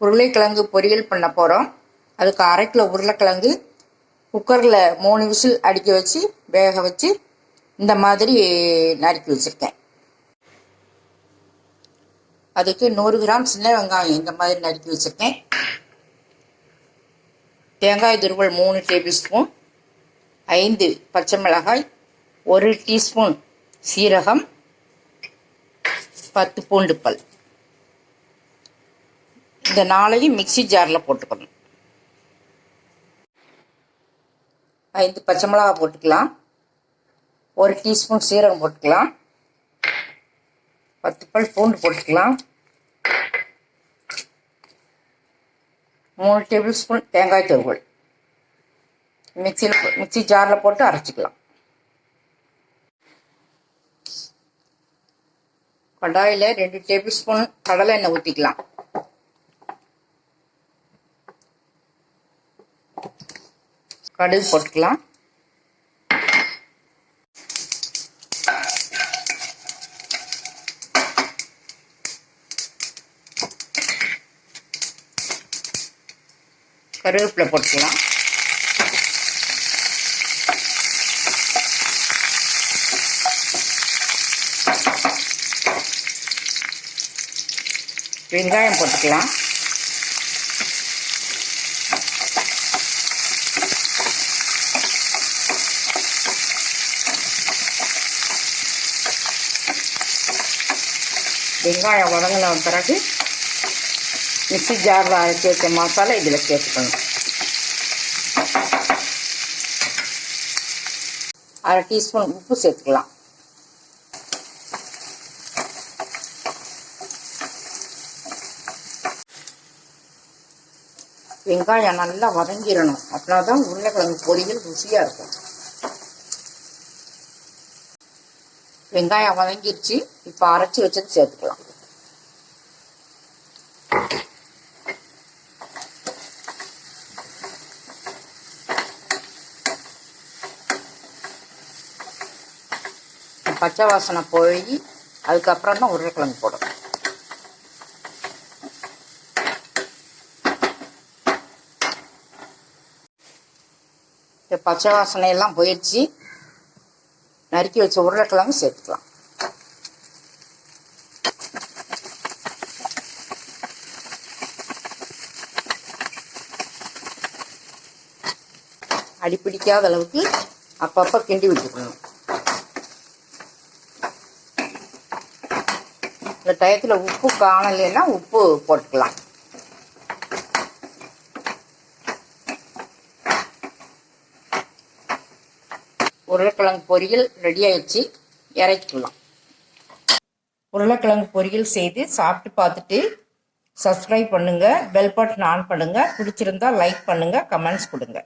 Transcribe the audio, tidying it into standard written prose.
உருளைக்கிழங்கு பொரியல் பண்ண போகிறோம். அதுக்கு 1/2 கிலோ உருளைக்கிழங்கு குக்கரில் 3 விசில் அடிக்க வச்சு வேக வச்சு இந்த மாதிரி நறுக்கி வச்சுருக்கேன். அதுக்கு 100 கிராம் சின்ன வெங்காயம் இந்த மாதிரி நறுக்கி வச்சுருக்கேன். தேங்காய் துருவல் 3 டேபிள் ஸ்பூன், 5 பச்சை மிளகாய், 1 டீஸ்பூன் சீரகம், 10 பூண்டு பல். இந்த 4ஐயும் மிக்சி ஜாரில் போட்டுக்கணும். 5 பச்சை மிளகாய் போட்டுக்கலாம், 1 டீஸ்பூன் சீரகம் போட்டுக்கலாம், 10 பல் பூண்டு போட்டுக்கலாம், 3 டேபிள் ஸ்பூன் தேங்காய் துருவல் மிக்சி ஜாரில் போட்டு அரைச்சிக்கலாம். கடாயில் 2 டேபிள் ஸ்பூன் கடலை எண்ணெய் ஊற்றிக்கலாம். கடுகு போட்டுக்கலாம். கருவேப்பிலை போட்டுக்கலாம். வெங்காயம் போட்டுக்கலாம். வெங்காயம் வதங்கின பிறகு மிக்சி ஜாரில் அரைச்சி வச்ச மசாலா இதில் சேர்த்துக்கணும். 1/2 டீஸ்பூன் உப்பு சேர்த்துக்கலாம். வெங்காயம் நல்லா வதங்கிடணும். அப்படின்னா தான் உருளைக்கிழங்கு பொரியல் ருசியாக இருக்கும். வெங்காயம் வதங்கிடுச்சு. இப்போ அரைச்சி வச்சது சேர்த்துக்கலாம். பச்சை வாசனை போய் அதுக்கப்புறம் தான் உருளைக்கிழங்கு போடணும். பச்சை வாசனையெல்லாம் போயிடுச்சு. நறுக்கி வச்ச உருளைக்கிழங்கு சேர்த்துக்கலாம். அடிப்பிடிக்காத அளவுக்கு அப்பப்போ கிண்டி விட்டுக்கணும். இந்த டயத்தில் உப்பு காணலைன்னா உப்பு போட்டுக்கலாம். உருளைக்கிழங்கு பொரியல் ரெடி ஆயிடுச்சு. இறக்கிக்கலாம். உருளைக்கிழங்கு பொரியல் செய்து சாப்பிட்டு பார்த்துட்டு சப்ஸ்கிரைப் பண்ணுங்கள், பெல் பட்டன் ஆன் பண்ணுங்கள். பிடிச்சிருந்தா லைக் பண்ணுங்கள், கமெண்ட்ஸ் கொடுங்க.